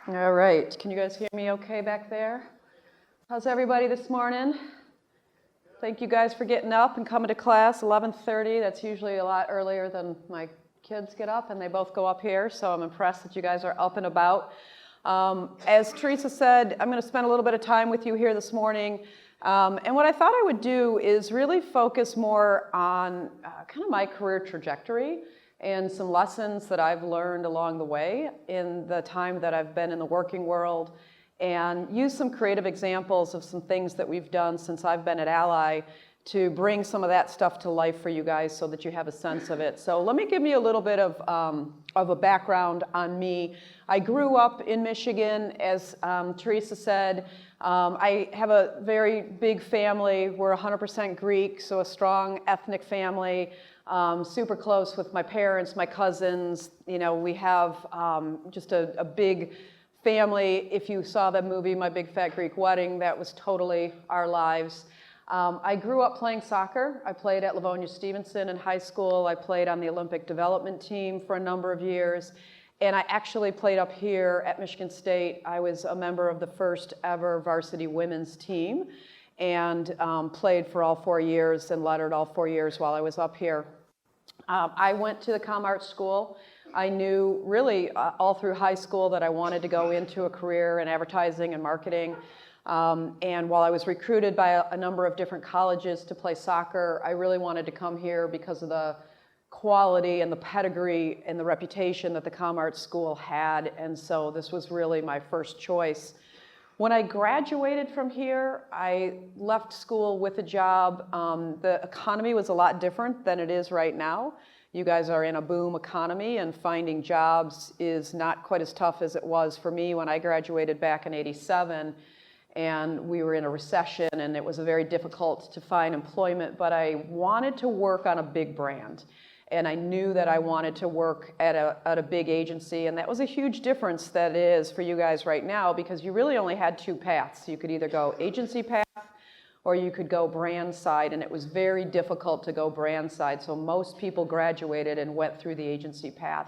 All right, can you guys hear me okay back there? How's everybody this morning? Thank you guys for getting up and coming to class, 11:30. That's usually a lot earlier than my kids get up, and they both go up here, so I'm impressed that you guys are up and about. As Teresa said, I'm going to spend a little bit of time with you here this morning, and what I thought I would do is really focus more on kind of my career trajectory and some lessons that I've learned along the way in the time that I've been in the working world, and use some creative examples of some things that we've done since I've been at Ally to bring some of that stuff to life for you guys so that you have a sense of it. So let me give you a little bit of a background on me. I grew up in Michigan, as Teresa said. I have a very big family. We're 100% Greek, so a strong ethnic family. Super close with my parents, my cousins. You know, we have just a big family. If you saw the movie, My Big Fat Greek Wedding, that was totally our lives. I grew up playing soccer. I played at Livonia Stevenson in high school. I played on the Olympic development team for a number of years. And I actually played up here at Michigan State. I was a member of the first ever varsity women's team and played for all 4 years and lettered all 4 years while I was up here. I went to the Com Arts School. I knew really all through high school that I wanted to go into a career in advertising and marketing. And while I was recruited by a number of different colleges to play soccer, I really wanted to come here because of the quality and the pedigree and the reputation that the Com Arts School had. And so this was really my first choice. When I graduated from here, I left school with a job. The economy was a lot different than it is right now. You guys are in a boom economy, and finding jobs is not quite as tough as it was for me when I graduated back in '87. And we were in a recession, and it was very difficult to find employment, but I wanted to work on a big brand. And I knew that I wanted to work at a big agency, and that was a huge difference that it is for you guys right now, because you really only had two paths. You could either go agency path, or you could go brand side, and it was very difficult to go brand side, so most people graduated and went through the agency path.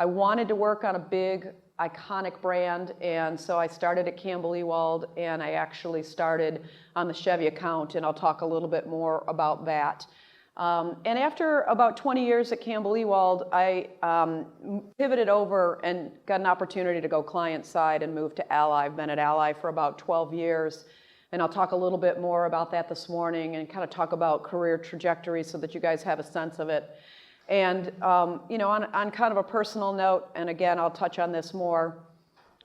I wanted to work on a big, iconic brand, and so I started at Campbell Ewald, and I actually started on the Chevy account, and I'll talk a little bit more about that. And after about 20 years at Campbell Ewald, I pivoted over and got an opportunity to go client side and move to Ally. I've been at Ally for about 12 years, and I'll talk a little bit more about that this morning and kind of talk about career trajectory so that you guys have a sense of it. And you know, on kind of a personal note, and again, I'll touch on this more,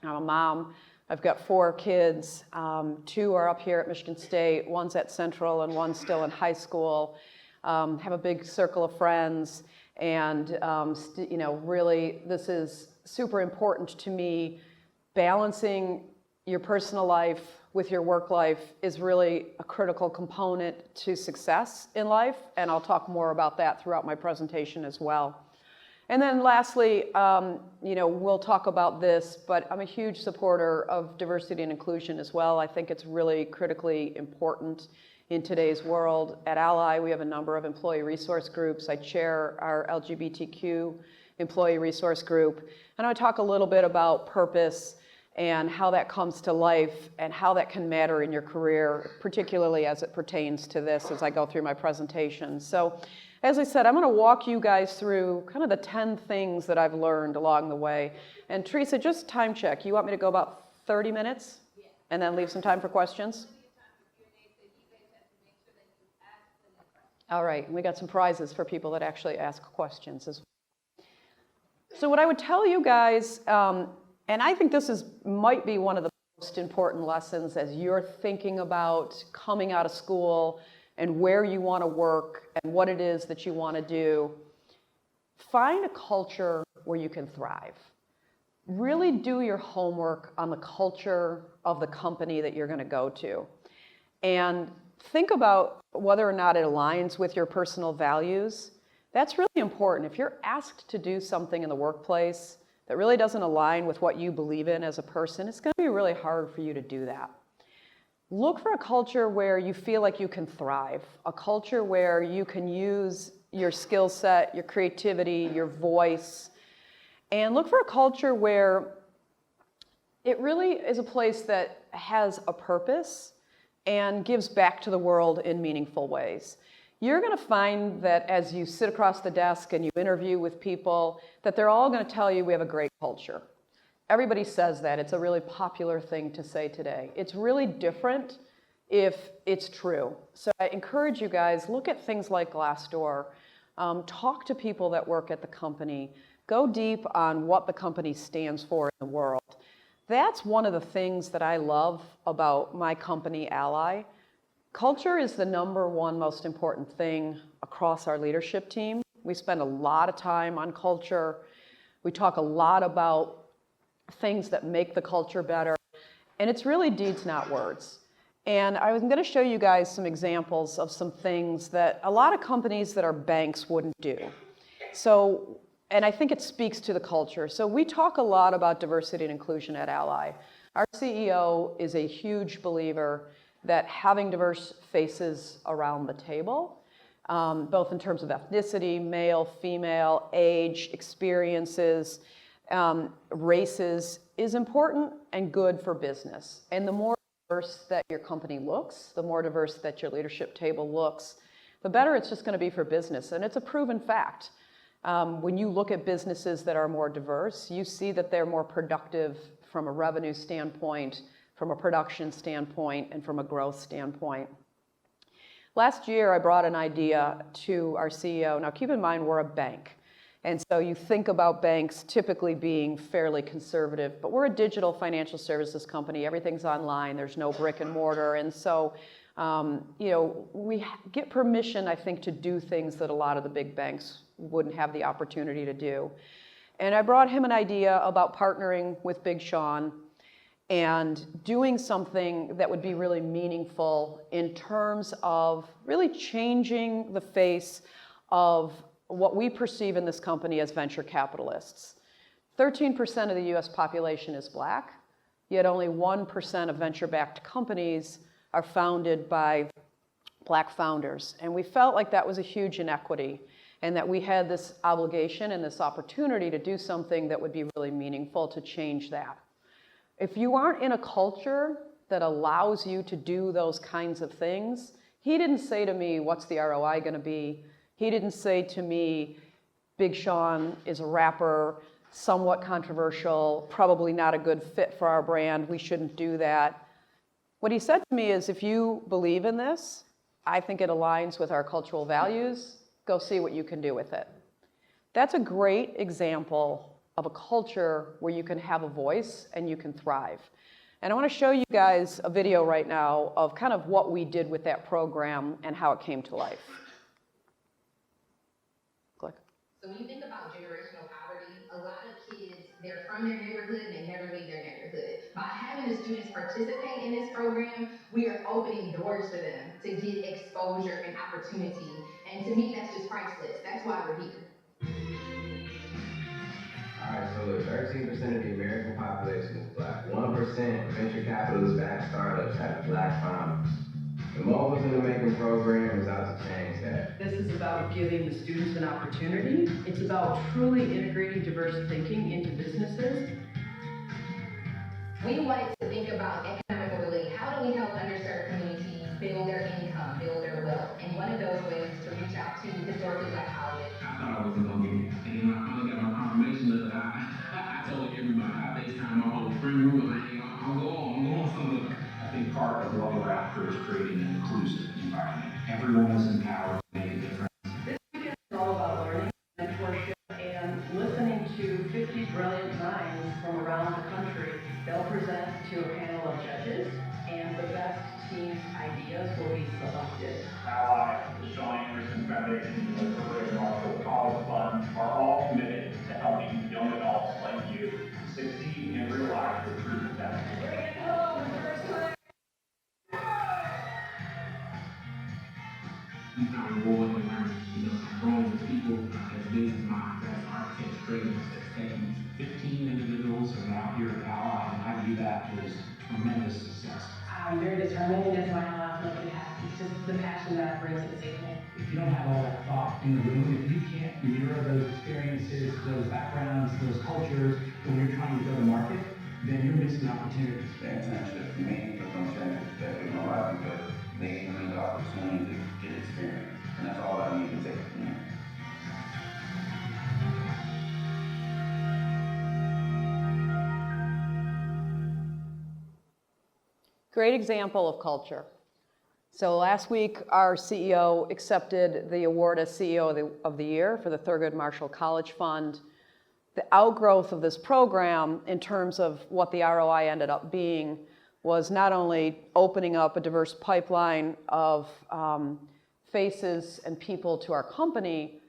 I'm a mom. I've got 4 kids. 2 are up here at Michigan State, one's at Central, and one's still in high school. Have a big circle of friends, and you know, really, this is super important to me. Balancing your personal life with your work life is really a critical component to success in life, and I'll talk more about that throughout my presentation as well. And then lastly, you know, we'll talk about this, but I'm a huge supporter of diversity and inclusion as well. I think it's really critically important in today's world. At Ally, we have a number of employee resource groups. I chair our LGBTQ employee resource group, and I talk a little bit about purpose and how that comes to life and how that can matter in your career, particularly as it pertains to this as I go through my presentation. So, as I said, I'm going to walk you guys through kind of the 10 things that I've learned along the way. And Teresa, just time check. You want me to go about 30 minutes and then leave some time for questions? All right, we got some prizes for people that actually ask questions as well. So what I would tell you guys, and I think this might be one of the most important lessons as you're thinking about coming out of school and where you want to work and what it is that you want to do, find a culture where you can thrive. Really do your homework on the culture of the company that you're going to go to. And think about whether or not it aligns with your personal values. That's really important. If you're asked to do something in the workplace that really doesn't align with what you believe in as a person, it's going to be really hard for you to do that. Look for a culture where you feel like you can thrive, a culture where you can use your skill set, your creativity, your voice, and look for a culture where it really is a place that has a purpose and gives back to the world in meaningful ways. You're going to find that as you sit across the desk and you interview with people, that they're all going to tell you we have a great culture. Everybody says that. It's a really popular thing to say today. It's really different if it's true. So I encourage you guys, look at things like Glassdoor, talk to people that work at the company, go deep on what the company stands for in the world. That's one of the things that I love about my company, Ally. Culture is the #1 most important thing across our leadership team. We spend a lot of time on culture. We talk a lot about things that make the culture better. And it's really deeds, not words. And I was going to show you guys some examples of some things that a lot of companies that are banks wouldn't do. So, and I think it speaks to the culture. So we talk a lot about diversity and inclusion at Ally. Our CEO is a huge believer that having diverse faces around the table, both in terms of ethnicity, male, female, age, experiences, races, is important and good for business. And the more diverse that your company looks, the more diverse that your leadership table looks, the better it's just going to be for business. And it's a proven fact. When you look at businesses that are more diverse, you see that they're more productive from a revenue standpoint, from a production standpoint, and from a growth standpoint. Last year, I brought an idea to our CEO. Now, keep in mind, we're a bank. And so you think about banks typically being fairly conservative, but we're a digital financial services company. Everything's online. There's no brick and mortar. And so, we get permission, I think, to do things that a lot of the big banks wouldn't have the opportunity to do. And I brought him an idea about partnering with Big Sean and doing something that would be really meaningful in terms of really changing the face of what we perceive in this company as venture capitalists. 13% of the US population is Black, yet only 1% of venture-backed companies are founded by Black founders. And we felt like that was a huge inequity and that we had this obligation and this opportunity to do something that would be really meaningful to change that. If you aren't in a culture that allows you to do those kinds of things, he didn't say to me, what's the ROI going to be? He didn't say to me, Big Sean is a rapper, somewhat controversial, probably not a good fit for our brand, we shouldn't do that. What he said to me is, if you believe in this, I think it aligns with our cultural values, go see what you can do with it. That's a great example of a culture where you can have a voice and you can thrive. And I want to show you guys a video right now of kind of what we did with that program and how it came to life. Click. So when you think about generational poverty, a lot of kids, they're from their neighborhood and they never leave their neighborhood. By having the students participate in this program, we are opening doors for them to get exposure and opportunity. And to me, that's just priceless. That's why we're here. All right, so look, 13% of the American population is Black. 1% of venture capitalist-backed startups have Black founders. The Moguls in the Making program is out to change that. This is about giving the students an opportunity. It's about truly integrating diverse thinking into businesses. We wanted to think about economic mobility. How do we help underserved communities build their income, build their wealth? And one of those ways is to reach out to historically Black colleges. I thought I wasn't gonna get it. And when I finally got my confirmation letter, I told everybody, I FaceTime my whole friend group, like, hey, I'm going somewhere. I think part of what we're after is creating an inclusive environment. Everyone is empowered to make a difference. This weekend is all about learning, mentorship, and listening to 50 brilliant minds from around the country. They'll present to a panel of judges, and the best team's ideas will be selected. Ally, the Sean Anderson Foundation, and the Career Marshall College Fund are all committed to helping young adults like you succeed and realize their true potential. He's not rewarding and learning, growing with people as big as mine, as architects, traders, techniques. 15 individuals are now here at Ally, and I view that as tremendous success. I'm very determined. That's why I allow something to happen. It's just the passion that I bring to the table. If you don't have all that thought in the room, if you can't mirror those experiences, those backgrounds, those cultures, when you're trying to go to market, then you're missing opportunities. The internship for me was going to change the perspective of my life because they gave me the opportunity to get experience. And that's all I need to take from them. Great example of culture. So last week, our CEO accepted the award as CEO of the Year for the Thurgood Marshall College Fund. The outgrowth of this program in terms of what the ROI ended up being was not only opening up a diverse pipeline of faces and people to our company,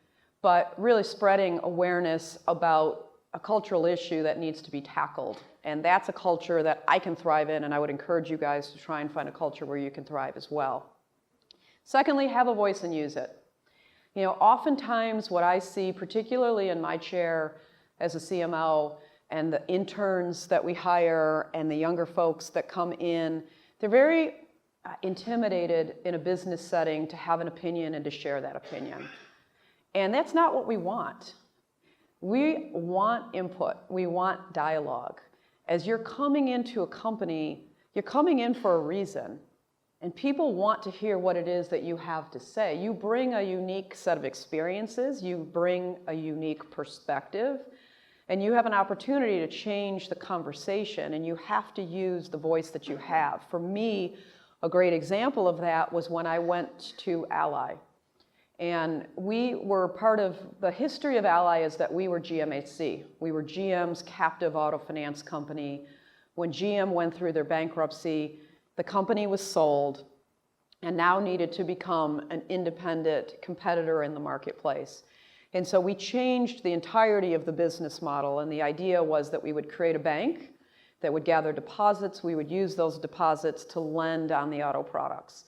but really spreading awareness about a cultural issue that needs to be tackled. And that's a culture that I can thrive in, and I would encourage you guys to try and find a culture where you can thrive as well. Secondly, have a voice and use it. You know, oftentimes what I see, particularly in my chair as a CMO, and the interns that we hire and the younger folks that come in, they're very intimidated in a business setting to have an opinion and to share that opinion. And that's not what we want. We want input, we want dialogue. As you're coming into a company, you're coming in for a reason. And people want to hear what it is that you have to say. You bring a unique set of experiences, you bring a unique perspective, and you have an opportunity to change the conversation, and you have to use the voice that you have. For me, a great example of that was when I went to Ally. And we were part of, the history of Ally is that we were GMHC. We were GM's captive auto finance company. When GM went through their bankruptcy, the company was sold and now needed to become an independent competitor in the marketplace. And so we changed the entirety of the business model, and the idea was that we would create a bank that would gather deposits. We would use those deposits to lend on the auto products.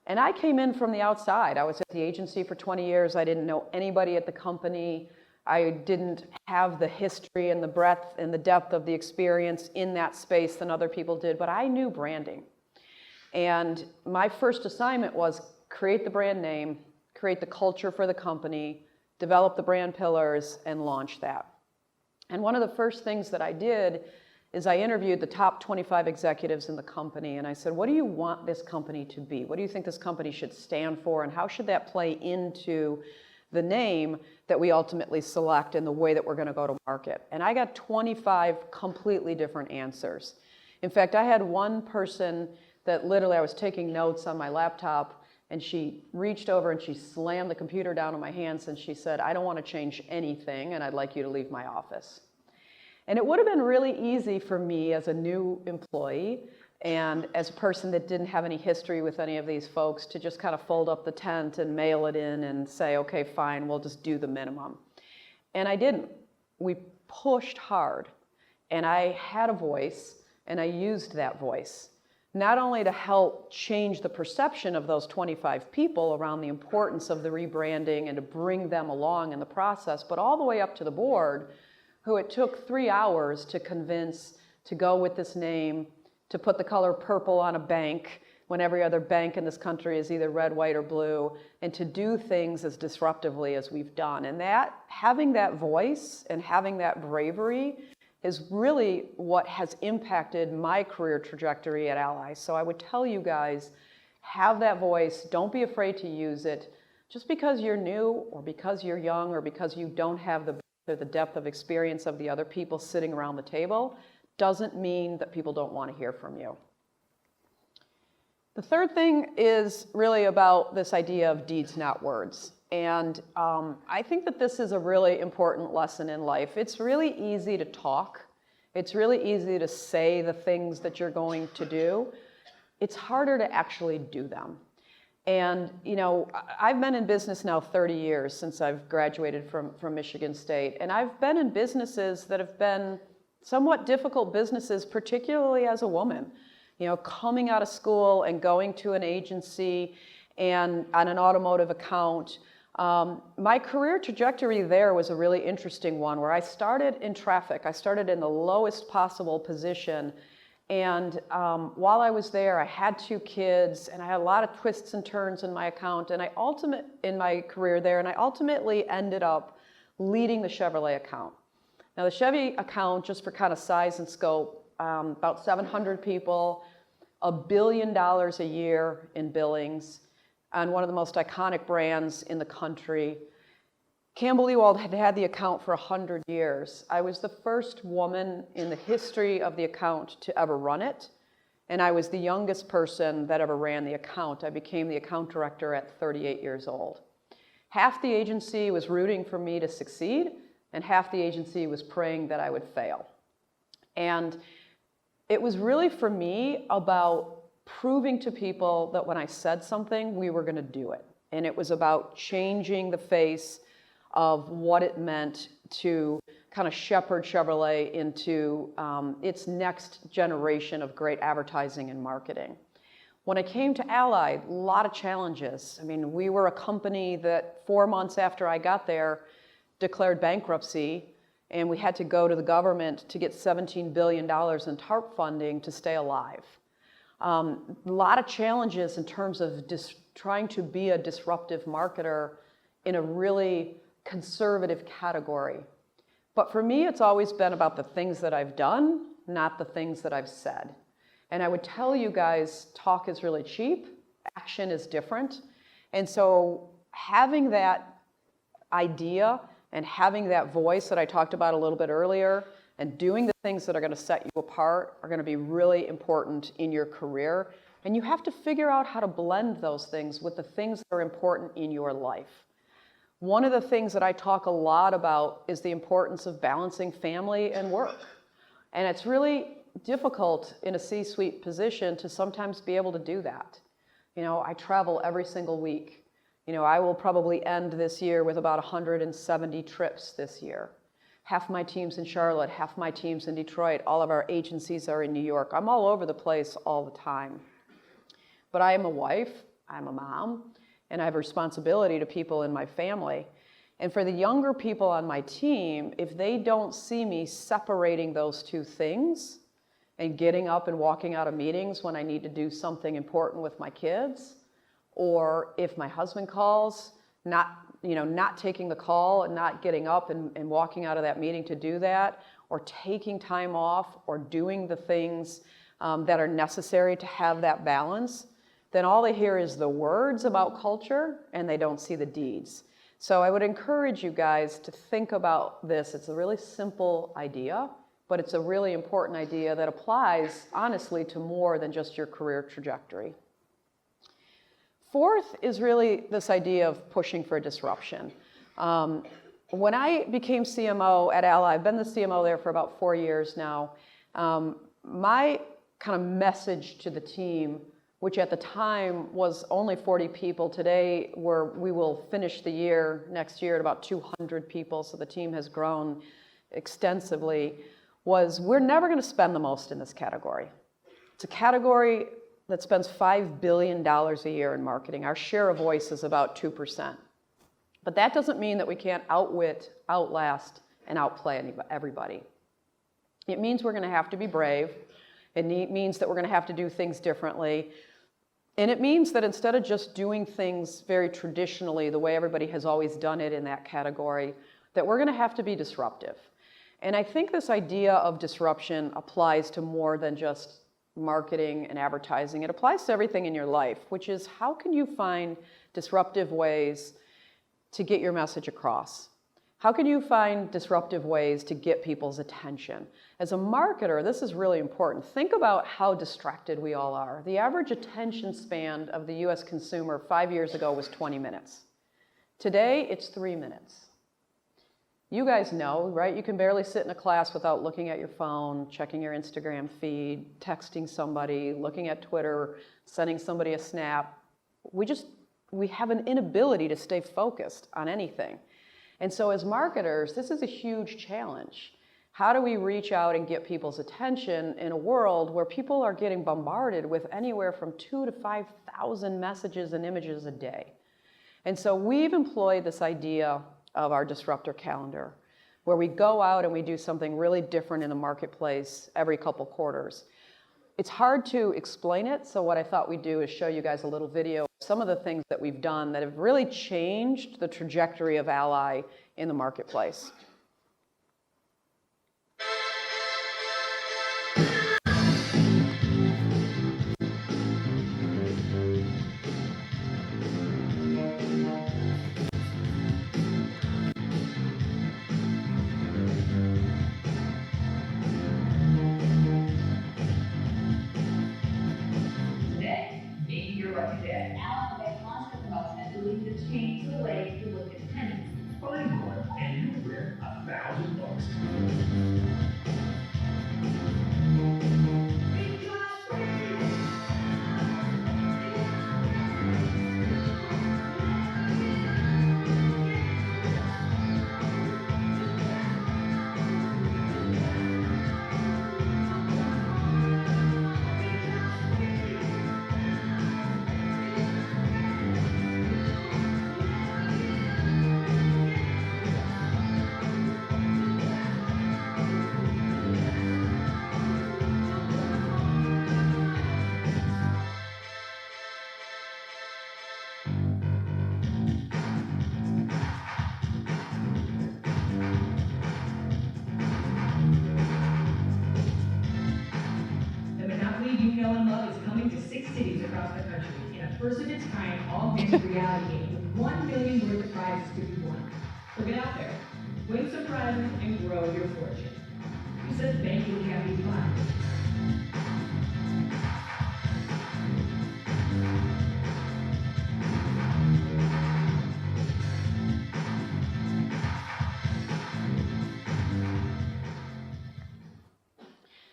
And I came in from the outside. I was at the agency for 20 years. I didn't know anybody at the company. I didn't have the history and the breadth and the depth of the experience in that space than other people did, but I knew branding. And my first assignment was create the brand name, create the culture for the company, develop the brand pillars, and launch that. And one of the first things that I did is I interviewed the top 25 executives in the company, and I said, what do you want this company to be? What do you think this company should stand for, and how should that play into the name that we ultimately select and the way that we're going to go to market? And I got 25 completely different answers. In fact, I had one person that literally I was taking notes on my laptop, and she reached over and she slammed the computer down in my hands and she said, I don't want to change anything, and I'd like you to leave my office. And it would have been really easy for me as a new employee and as a person that didn't have any history with any of these folks to just kind of fold up the tent and mail it in and say, okay, fine, we'll just do the minimum. And I didn't. We pushed hard, and I had a voice, and I used that voice, not only to help change the perception of those 25 people around the importance of the rebranding and to bring them along in the process, but all the way up to the board, who it took 3 hours to convince to go with this name, to put the color purple on a bank when every other bank in this country is either red, white, or blue, and to do things as disruptively as we've done. And that, having that voice and having that bravery is really what has impacted my career trajectory at Ally. So I would tell you guys, have that voice, don't be afraid to use it. Just because you're new or because you're young or because you don't have the depth of experience of the other people sitting around the table doesn't mean that people don't want to hear from you. The third thing is really about this idea of deeds, not words. And I think that this is a really important lesson in life. It's really easy to talk. It's really easy to say the things that you're going to do. It's harder to actually do them. And, you know, I've been in business now 30 years since I've graduated from Michigan State. And I've been in businesses that have been somewhat difficult businesses, particularly as a woman. You know, coming out of school and going to an agency and on an automotive account. My career trajectory there was a really interesting one where I started in traffic. I started in the lowest possible position. And while I was there, I had 2 kids, and I had a lot of twists and turns in my account, and in my career there, and I ultimately ended up leading the Chevrolet account. Now, the Chevy account, just for kind of size and scope, about 700 people, $1 billion a year in billings, and one of the most iconic brands in the country. Campbell Ewald had had the account for 100 years. I was the first woman in the history of the account to ever run it, and I was the youngest person that ever ran the account. I became the account director at 38 years old. Half the agency was rooting for me to succeed, and half the agency was praying that I would fail. And it was really, for me, about proving to people that when I said something, we were going to do it. And it was about changing the face of what it meant to kind of shepherd Chevrolet into its next generation of great advertising and marketing. When I came to Ally, a lot of challenges. I mean, we were a company that 4 months after I got there declared bankruptcy, and we had to go to the government to get $17 billion in TARP funding to stay alive. A lot of challenges in terms of trying to be a disruptive marketer in a really conservative category. But for me, it's always been about the things that I've done, not the things that I've said. And I would tell you guys, talk is really cheap, action is different. And so having that idea and having that voice that I talked about a little bit earlier and doing the things that are going to set you apart are going to be really important in your career. And you have to figure out how to blend those things with the things that are important in your life. One of the things that I talk a lot about is the importance of balancing family and work. And it's really difficult in a C-suite position to sometimes be able to do that. You know, I travel every single week. You know, I will probably end this year with about 170 trips this year. Half my team's in Charlotte, half my team's in Detroit. All of our agencies are in New York. I'm all over the place all the time. But I am a wife, I'm a mom, and I have a responsibility to people in my family. And for the younger people on my team, if they don't see me separating those two things and getting up and walking out of meetings when I need to do something important with my kids, or if my husband calls, not taking the call and not getting up and walking out of that meeting to do that, or taking time off, or doing the things that are necessary to have that balance, then all they hear is the words about culture and they don't see the deeds. So I would encourage you guys to think about this. It's a really simple idea, but it's a really important idea that applies, honestly, to more than just your career trajectory. Fourth is really this idea of pushing for disruption. When I became CMO at Ally, I've been the CMO there for about 4 years now, my kind of message to the team, which at the time was only 40 people, today we will finish the year next year at about 200 people, so the team has grown extensively, was we're never going to spend the most in this category. It's a category that spends $5 billion a year in marketing. Our share of voice is about 2%. But that doesn't mean that we can't outwit, outlast, and outplay everybody. It means we're going to have to be brave. It means that we're going to have to do things differently. And it means that instead of just doing things very traditionally, the way everybody has always done it in that category, that we're going to have to be disruptive. And I think this idea of disruption applies to more than just marketing and advertising. It applies to everything in your life, which is how can you find disruptive ways to get your message across? How can you find disruptive ways to get people's attention? As a marketer, this is really important. Think about how distracted we all are. The average attention span of the US consumer 5 years ago was 20 minutes. Today, it's 3 minutes. You guys know, right? You can barely sit in a class without looking at your phone, checking your Instagram feed, texting somebody, looking at Twitter, sending somebody a snap. We have an inability to stay focused on anything. And so as marketers, this is a huge challenge. How do we reach out and get people's attention in a world where people are getting bombarded with anywhere from 2,000 to 5,000 messages and images a day? And so we've employed this idea of our disruptor calendar, where we go out and we do something really different in the marketplace every couple quarters. It's hard to explain it, so what I thought we'd do is show you guys a little video of some of the things that we've done that have really changed the trajectory of Ally in the marketplace. coming to 6 cities across the country in a first-of-its-kind augmented reality game with $1 million worth of prizes to be won. So get out there, win some prizes, and grow your fortune. Who says banking can't be fun?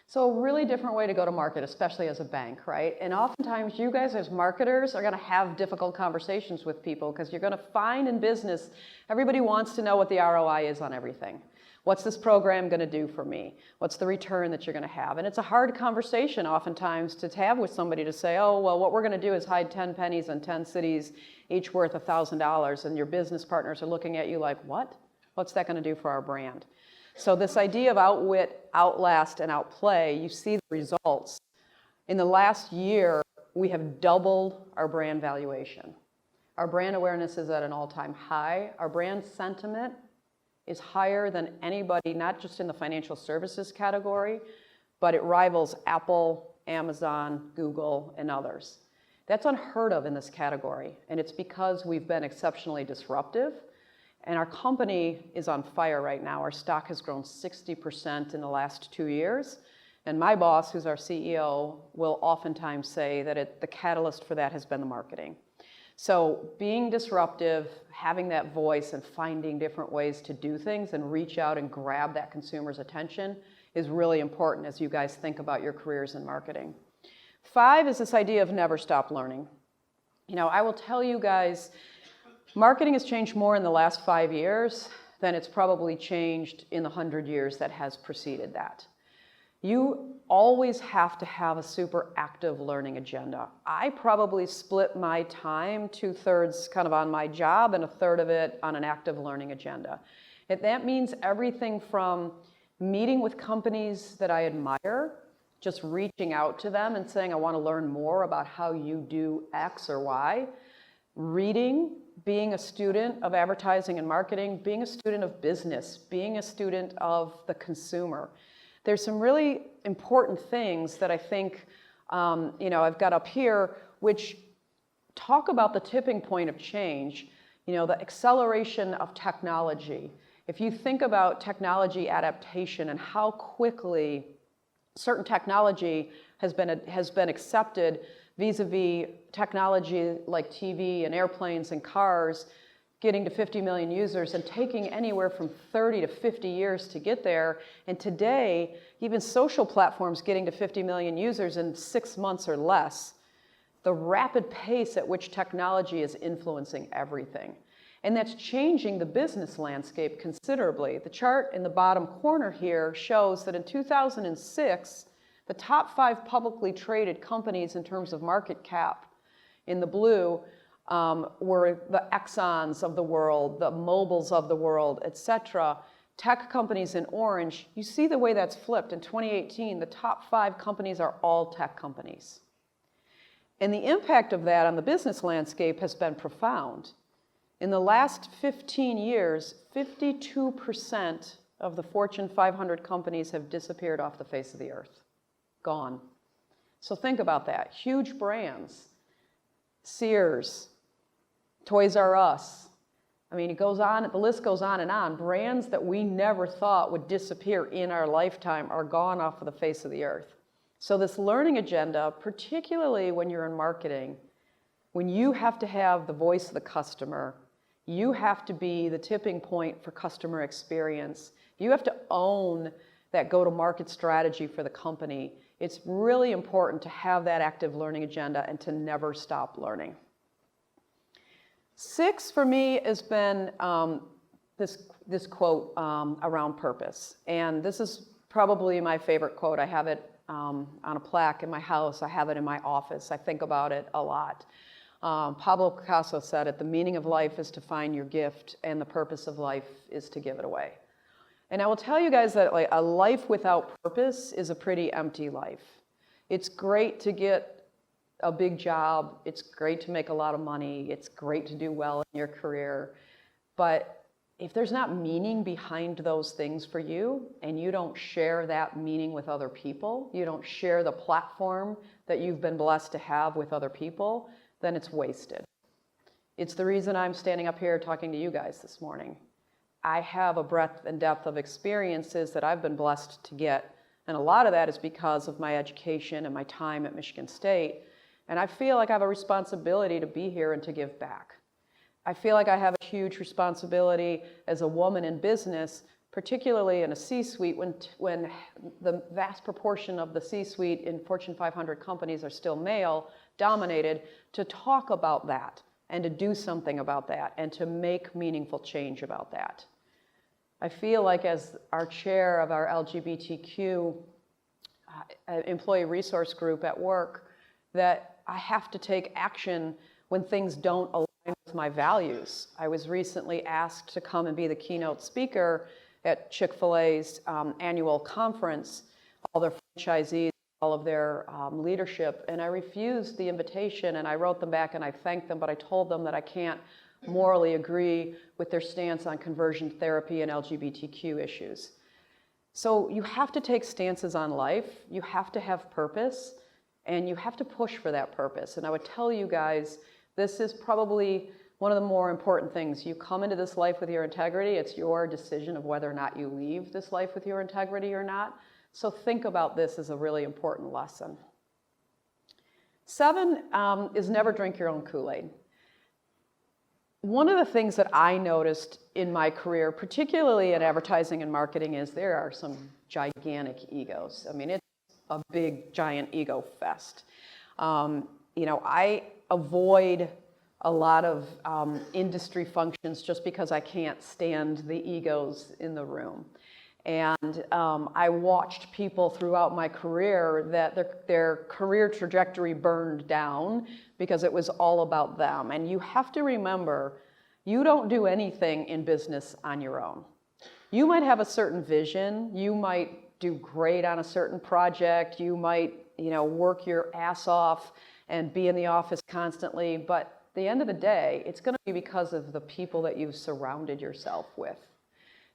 So a really different way to go to market, especially as a bank, right? And oftentimes you guys as marketers are gonna have difficult conversations with people because you're gonna find in business, everybody wants to know what the ROI is on everything. What's this program gonna do for me? What's the return that you're gonna have? And it's a hard conversation oftentimes to have with somebody to say, oh, well, what we're gonna do is hide 10 pennies in 10 cities, each worth $1,000, and your business partners are looking at you like, what? What's that gonna do for our brand? So this idea of outwit, outlast, and outplay, you see the results. In the last year, we have doubled our brand valuation. Our brand awareness is at an all-time high. Our brand sentiment is higher than anybody, not just in the financial services category, but it rivals Apple, Amazon, Google, and others. That's unheard of in this category, and it's because we've been exceptionally disruptive. And our company is on fire right now. Our stock has grown 60% in the last 2 years. And my boss, who's our CEO, will oftentimes say that the catalyst for that has been the marketing. So being disruptive, having that voice and finding different ways to do things and reach out and grab that consumer's attention is really important as you guys think about your careers in marketing. 5 is this idea of never stop learning. You know, I will tell you guys, marketing has changed more in the last 5 years than it's probably changed in the 100 years that has preceded that. You always have to have a super active learning agenda. I probably split my time 2/3 kind of on my job and 1/3 of it on an active learning agenda. And that means everything from meeting with companies that I admire, just reaching out to them and saying, I want to learn more about how you do X or Y, reading, being a student of advertising and marketing, being a student of business, being a student of the consumer. There's some really important things that I think, I've got up here, which talk about the tipping point of change, the acceleration of technology. If you think about technology adaptation and how quickly certain technology has been accepted vis-a-vis technology like TV and airplanes and cars, getting to 50 million users and taking anywhere from 30 to 50 years to get there. And today, even social platforms getting to 50 million users in 6 months or less. The rapid pace at which technology is influencing everything. And that's changing the business landscape considerably. The chart in the bottom corner here shows that in 2006, the top 5 publicly traded companies in terms of market cap in the blue were the Exxons of the world, the Mobiles of the world, etc. Tech companies in orange, you see the way that's flipped. In 2018, the top 5 companies are all tech companies. And the impact of that on the business landscape has been profound. In the last 15 years, 52% of the Fortune 500 companies have disappeared off the face of the earth. Gone. So think about that. Huge brands, Sears, Toys R Us. I mean, it goes on, the list goes on and on. Brands that we never thought would disappear in our lifetime are gone off of the face of the earth. So this learning agenda, particularly when you're in marketing, when you have to have the voice of the customer, you have to be the tipping point for customer experience. You have to own that go-to-market strategy for the company. It's really important to have that active learning agenda and to never stop learning. 6 for me has been this quote around purpose. And this is probably my favorite quote. I have it on a plaque in my house. I have it in my office. I think about it a lot. Pablo Picasso said it, the meaning of life is to find your gift and the purpose of life is to give it away. And I will tell you guys that a life without purpose is a pretty empty life. It's great to get a big job. It's great to make a lot of money. It's great to do well in your career. But if there's not meaning behind those things for you, and you don't share that meaning with other people, you don't share the platform that you've been blessed to have with other people, then it's wasted. It's the reason I'm standing up here talking to you guys this morning. I have a breadth and depth of experiences that I've been blessed to get, and a lot of that is because of my education and my time at Michigan State. And I feel like I have a responsibility to be here and to give back. I feel like I have a huge responsibility as a woman in business, particularly in a C-suite, when the vast proportion of the C-suite in Fortune 500 companies are still male-dominated, to talk about that and to do something about that and to make meaningful change about that. I feel like as our chair of our LGBTQ employee resource group at work, that I have to take action when things don't align with my values. I was recently asked to come and be the keynote speaker at Chick-fil-A's annual conference, all their franchisees, all of their leadership, and I refused the invitation, and I wrote them back and I thanked them, but I told them that I can't morally agree with their stance on conversion therapy and LGBTQ issues. So you have to take stances on life, you have to have purpose, and you have to push for that purpose. And I would tell you guys, this is probably one of the more important things. You come into this life with your integrity. It's your decision of whether or not you leave this life with your integrity or not. So think about this as a really important lesson. 7 is never drink your own Kool-Aide. One of the things that I noticed in my career, particularly in advertising and marketing, is there are some gigantic egos. I mean, it's a big, giant ego fest. You know, I avoid a lot of industry functions just because I can't stand the egos in the room. And I watched people throughout my career that their career trajectory burned down because it was all about them. And you have to remember, you don't do anything in business on your own. You might have a certain vision, you might do great on a certain project, you might, you know, work your ass off and be in the office constantly, but at the end of the day, it's going to be because of the people that you've surrounded yourself with.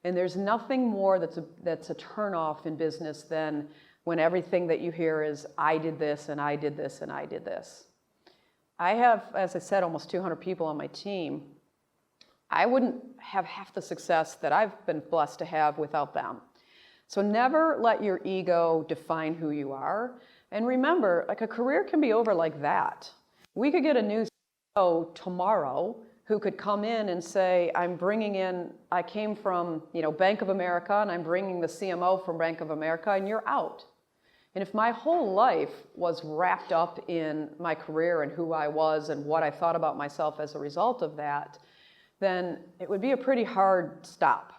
And there's nothing more that's a turnoff in business than when everything that you hear is, I did this, and I did this, and I did this. I have, as I said, almost 200 people on my team. I wouldn't have half the success that I've been blessed to have without them. So never let your ego define who you are. And remember, like, a career can be over like that. We could get a new CEO tomorrow who could come in and say, I came from, you know, Bank of America, and I'm bringing the CMO from Bank of America, and you're out. And if my whole life was wrapped up in my career and who I was and what I thought about myself as a result of that, then it would be a pretty hard stop.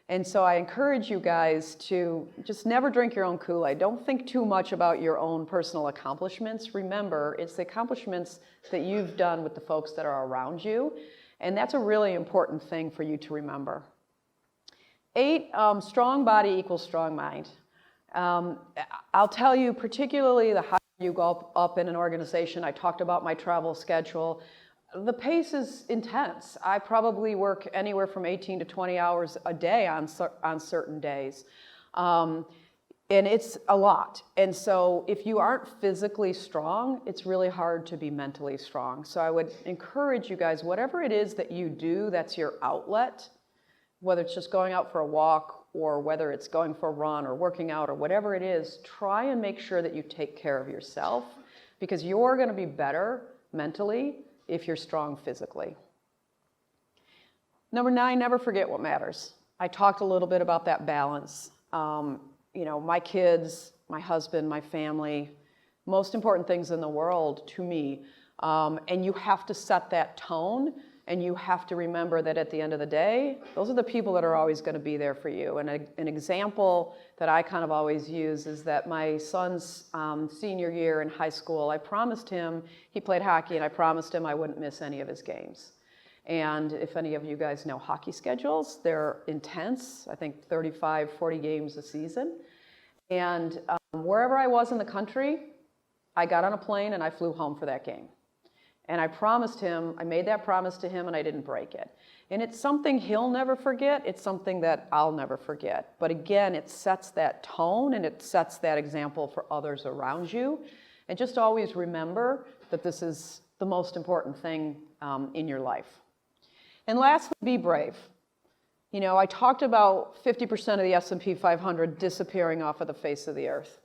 And so I encourage you guys to just never drink your own Kool-Aide. Don't think too much about your own personal accomplishments. Remember, it's the accomplishments that you've done with the folks that are around you. And that's a really important thing for you to remember. 8, strong body equals strong mind. I'll tell you, particularly the higher you go up in an organization, I talked about my travel schedule. The pace is intense. I probably work anywhere from 18 to 20 hours a day on certain days. And it's a lot. And so if you aren't physically strong, it's really hard to be mentally strong. So I would encourage you guys, whatever it is that you do that's your outlet, whether it's just going out for a walk or whether it's going for a run or working out or whatever it is, try and make sure that you take care of yourself, because you're going to be better mentally if you're strong physically. Number 9, never forget what matters. I talked a little bit about that balance. You know, my kids, my husband, my family, most important things in the world to me. And you have to set that tone, and you have to remember that at the end of the day, those are the people that are always going to be there for you. And an example that I kind of always use is that my son's senior year in high school, I promised him, he played hockey, and I promised him I wouldn't miss any of his games. And if any of you guys know hockey schedules, they're intense, I think 35, 40 games a season. And wherever I was in the country, I got on a plane and I flew home for that game. And I promised him, I made that promise to him and I didn't break it. And it's something he'll never forget. It's something that I'll never forget. But again, it sets that tone and it sets that example for others around you. And just always remember that this is the most important thing in your life. And lastly, be brave. You know, I talked about 50% of the S&P 500 disappearing off of the face of the earth.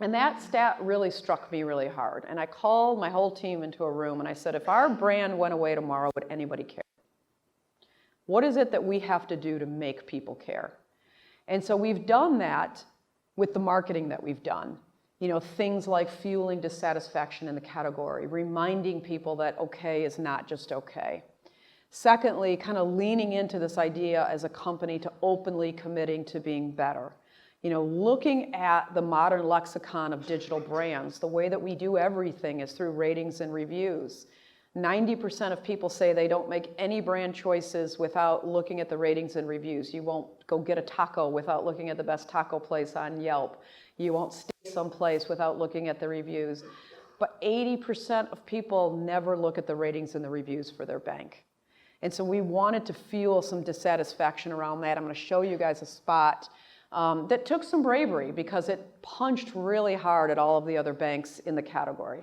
And that stat really struck me really hard. And I called my whole team into a room and I said, if our brand went away tomorrow, would anybody care? What is it that we have to do to make people care? And so we've done that with the marketing that we've done. You know, things like fueling dissatisfaction in the category, reminding people that okay is not just okay. Secondly, kind of leaning into this idea as a company to openly committing to being better. You know, looking at the modern lexicon of digital brands, the way that we do everything is through ratings and reviews. 90% of people say they don't make any brand choices without looking at the ratings and reviews. You won't go get a taco without looking at the best taco place on Yelp. You won't stay someplace without looking at the reviews. But 80% of people never look at the ratings and the reviews for their bank. And so we wanted to fuel some dissatisfaction around that. I'm going to show you guys a spot that took some bravery because it punched really hard at all of the other banks in the category.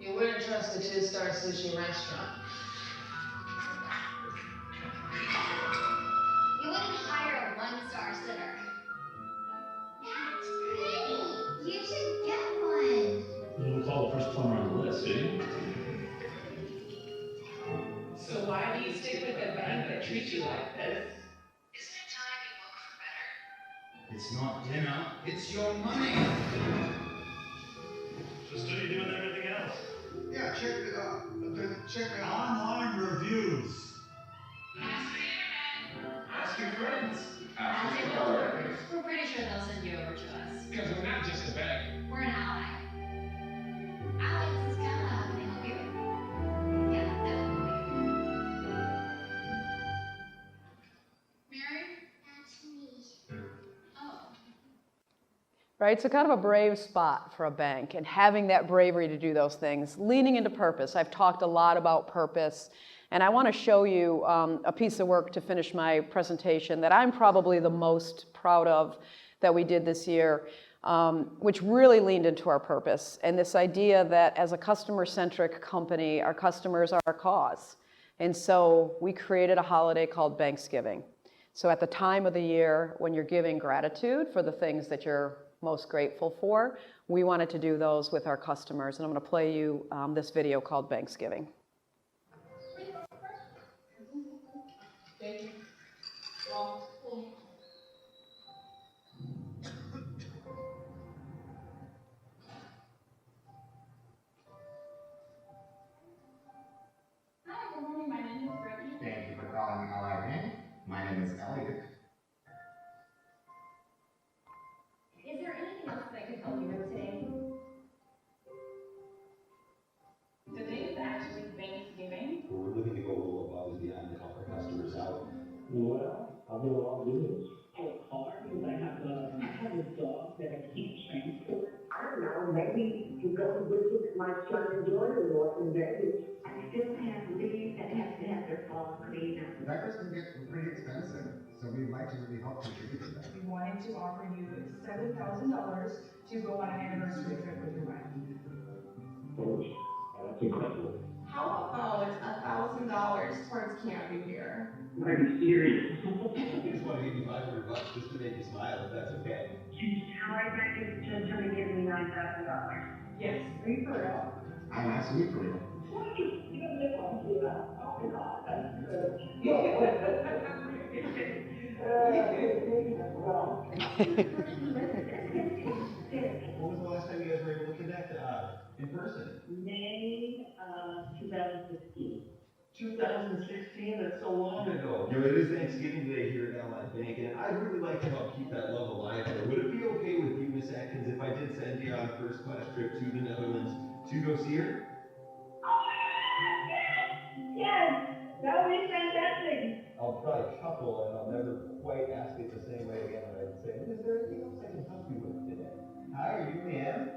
You wouldn't trust a 2-star sushi restaurant. You wouldn't hire a 1-star sitter. That's pretty. You should get one. You don't call the first plumber on the list, do you? So why do you stick with a bank that treats you like this? Isn't it time you look for better? It's not dinner, it's your money. Just do you do with everything else? Yeah, check the online reviews. Ask the internet. Ask your friends. Ask your coworkers. We're pretty sure they'll send you over to us. Because we're not just a bank. We're an ally. Ally, this is Kella. How can I help you? Yeah, definitely. Mary? That's me. Oh. Right, so kind of a brave spot for a bank and having that bravery to do those things, leaning into purpose. I've talked a lot about purpose, and I want to show you a piece of work to finish my presentation that I'm probably the most proud of that we did this year, which really leaned into our purpose and this idea that as a customer-centric company, our customers are our cause. And so we created a holiday called Banksgiving. So at the time of the year when you're giving gratitude for the things that you're most grateful for, we wanted to do those with our customers. And I'm going to play you this video called Banksgiving. Thank you. Well, cool. Hi, good morning. My name is Brittany. Thank you for calling LIA. My name is Elliot. Is there anything else that I could help you with today? Today is actually Thanksgiving. We're looking to go a little above and beyond to help our customers out. Well, I'll do a lot of this. Oh, it's hard because I have a dog that I can't transport. I don't know, maybe to go visit my son and daughter in Vegas. I still have leaves that have to have their fall cleaned up. Diapers can get pretty expensive, so we'd like to really help contribute to that. We wanted to offer you $7,000 to go on an anniversary trip with your wife. That's incredible. How about $1,000 towards camping gear? Are you serious? It's $1,800 just to make you smile, if that's okay. Right back to trying to give me $9,000. Yes. Are you for real? I'm absolutely for real. What? You don't live on you. Oh my God, that's good. When was the last time you guys were able to connect in person? May 2015. 2016, that's so long ago. You know, it is Thanksgiving Day here at Ally Bank, and I'd really like to help keep that love alive there. Would it be okay with you, Miss Atkins, if I did send you on a first-class trip to the Netherlands to go see her? Yes, that would be fantastic. I'll try a couple, and I'll never quite ask it the same way again. And I'd say, is there anything else I can help you with? Hi, are you Leanne?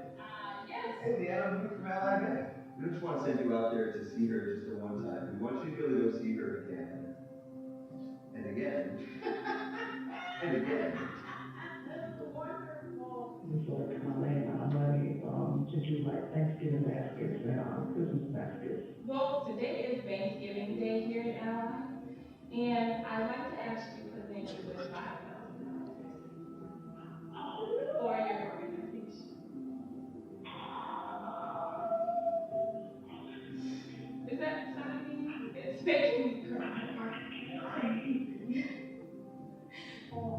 Yes. Hey, Leanne, I'm Luke from Ally Bank. We don't just want to send you out there to see her just a one time. We want you to be able to go see her again. And again. And again. Wonderful. Just like my land, my money, to do like Thanksgiving baskets and Christmas baskets. Well, today is Thanksgiving Day here at Ally, and I'd like to ask you to present you with $5,000 for your organization. Is that exciting? It's making me cry.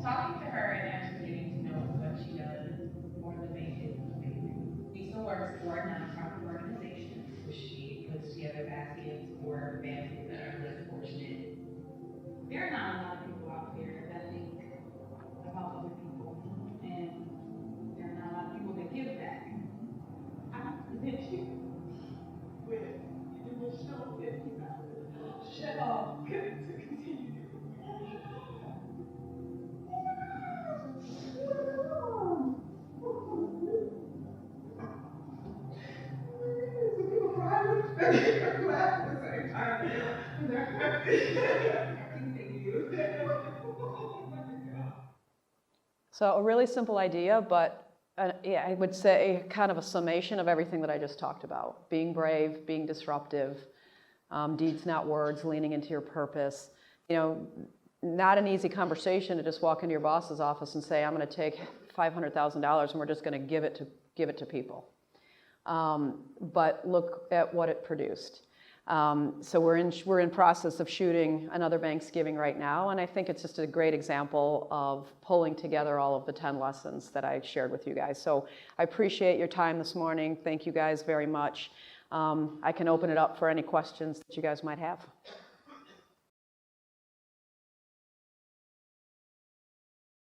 Talking to her and actually getting to know what she does for the bank is amazing. Lisa works for a nonprofit organization where she puts together baskets for families that are less fortunate. There are not a lot of people out there that think about other people, and there are not a lot of people that give back. I present you with an additional $50. Shut up. To continue. People cry with laugh at the same time. So a really simple idea, but yeah, I would say kind of a summation of everything that I just talked about. Being brave, being disruptive, deeds not words, leaning into your purpose. You know, not an easy conversation to just walk into your boss's office and say, I'm going to take $500,000 and we're just going to give it to people. But look at what it produced. So we're in process of shooting another Banksgiving right now, and I think it's just a great example of pulling together all of the 10 lessons that I shared with you guys. So I appreciate your time this morning. Thank you guys very much. I can open it up for any questions that you guys might have.